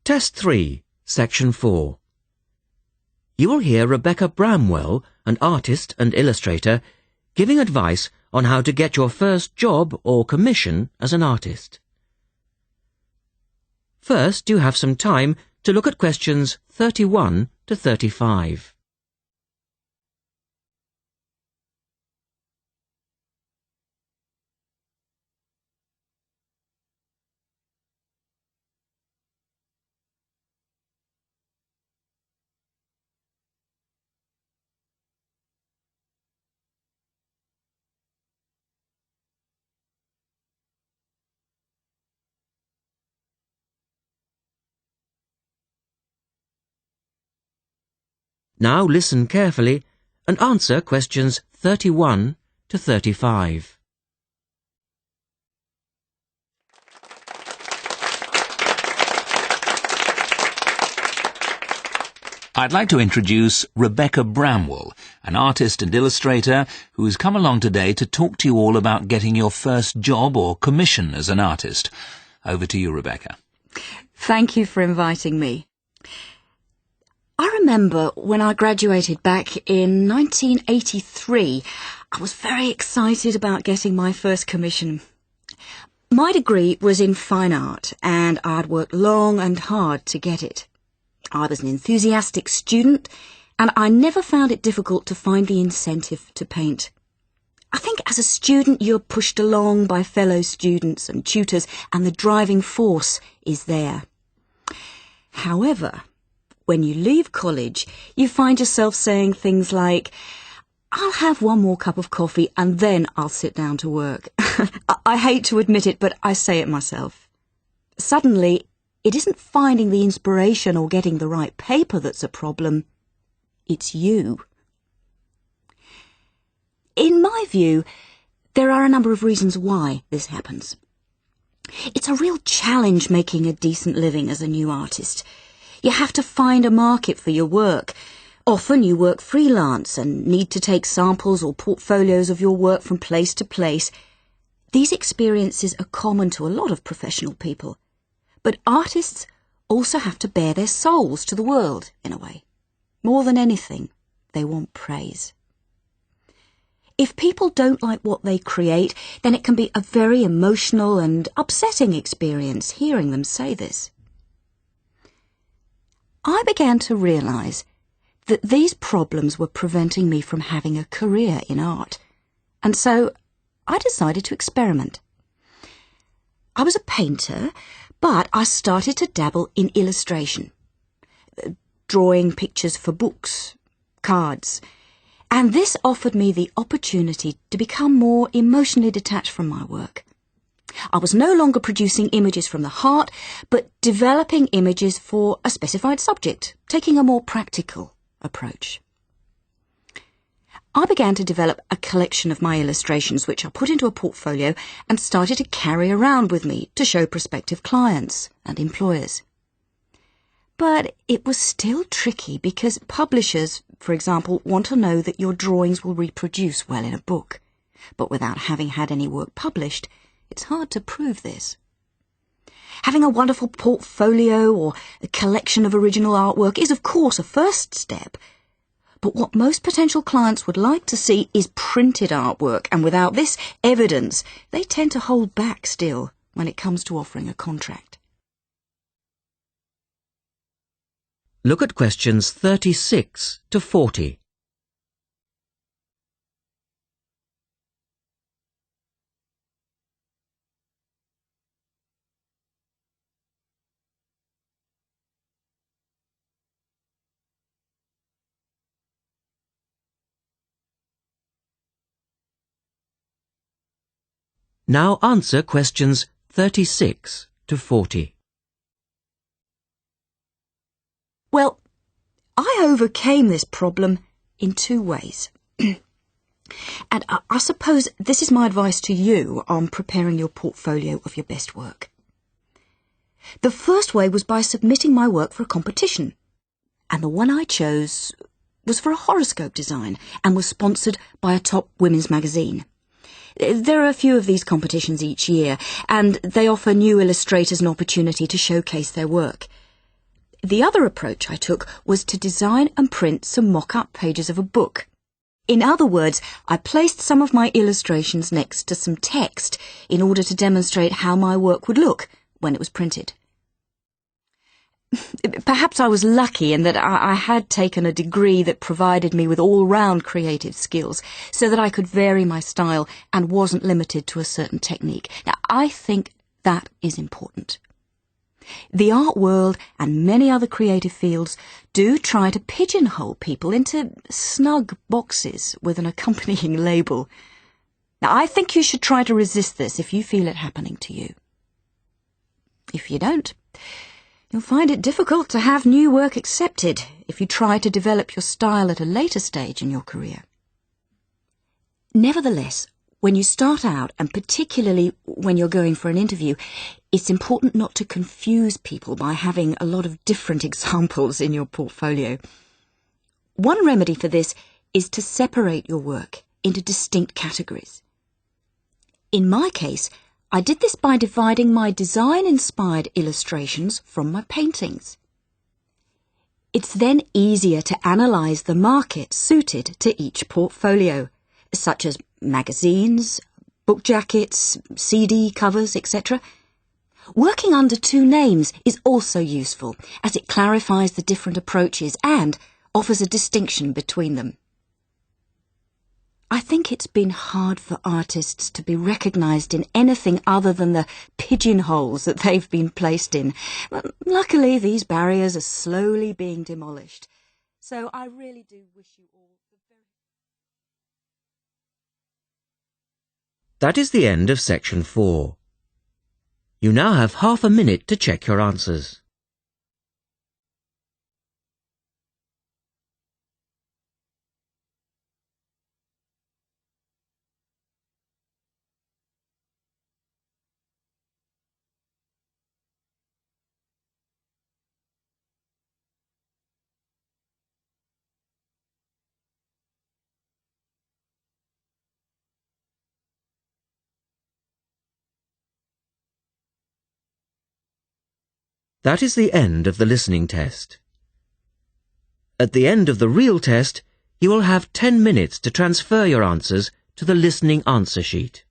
Test 3, Section 4. You will hear Rebecca Bramwell, an artist and illustrator, giving advice on how to get your first job or commission as an artist. First, you have some time to look at questions 31 to 35. Now listen carefully and answer questions 31 to 35. I'd like to introduce Rebecca Bramwell, an artist and illustrator who has come along today to talk to you all about getting your first job or commission as an artist. Over to you, Rebecca. Thank you for inviting me. I remember when I graduated back in 1983, I was very excited about getting my first commission. My degree was in fine art, and I'd worked long and hard to get it. I was an enthusiastic student, and I never found it difficult to find the incentive to paint. I think as a student you're pushed along by fellow students and tutors, and the driving force is there. However, when you leave college, you find yourself saying things like, I'll have one more cup of coffee and then I'll sit down to work. I hate to admit it, but I say it myself. Suddenly, it isn't finding the inspiration or getting the right paper that's a problem. It's you. In my view, there are a number of reasons why this happens. It's a real challenge making a decent living as a new artist. You have to find a market for your work. Often you work freelance and need to take samples or portfolios of your work from place to place. These experiences are common to a lot of professional people. But artists also have to bare their souls to the world, in a way. More than anything, they want praise. If people don't like what they create, then it can be a very emotional and upsetting experience hearing them say this. I began to realise that these problems were preventing me from having a career in art, and so I decided to experiment. I was a painter, but I started to dabble in illustration, drawing pictures for books, cards, and this offered me the opportunity to become more emotionally detached from my work. I was no longer producing images from the heart, but developing images for a specified subject, taking a more practical approach. I began to develop a collection of my illustrations, which I put into a portfolio and started to carry around with me to show prospective clients and employers. But it was still tricky because publishers, for example, want to know that your drawings will reproduce well in a book. But without having had any work published, it's hard to prove this. Having a wonderful portfolio or a collection of original artwork is, of course, a first step. But what most potential clients would like to see is printed artwork, and without this evidence, they tend to hold back still when it comes to offering a contract. Look at questions 36 to 40. Now answer questions 36 to 40. Well, I overcame this problem in two ways. And I suppose this is my advice to you on preparing your portfolio of your best work. The first way was by submitting my work for a competition. And the one I chose was for a horoscope design and was sponsored by a top women's magazine. There are a few of these competitions each year, and they offer new illustrators an opportunity to showcase their work. The other approach I took was to design and print some mock-up pages of a book. In other words, I placed some of my illustrations next to some text in order to demonstrate how my work would look when it was printed. Perhaps I was lucky in that I had taken a degree that provided me with all-round creative skills so that I could vary my style and wasn't limited to a certain technique. Now, I think that is important. The art world and many other creative fields do try to pigeonhole people into snug boxes with an accompanying label. Now, I think you should try to resist this if you feel it happening to you. If you don't, you'll find it difficult to have new work accepted if you try to develop your style at a later stage in your career. Nevertheless, when you start out, and particularly when you're going for an interview, it's important not to confuse people by having a lot of different examples in your portfolio. One remedy for this is to separate your work into distinct categories. In my case, I did this by dividing my design-inspired illustrations from my paintings. It's then easier to analyse the market suited to each portfolio, such as magazines, book jackets, CD covers, etc. Working under two names is also useful, as it clarifies the different approaches and offers a distinction between them. I think it's been hard for artists to be recognised in anything other than the pigeonholes that they've been placed in. But luckily, these barriers are slowly being demolished. So I really do wish you all the very... That is the end of section 4. You now have half a minute to check your answers. That is the end of the listening test. At the end of the real test, you will have 10 minutes to transfer your answers to the listening answer sheet.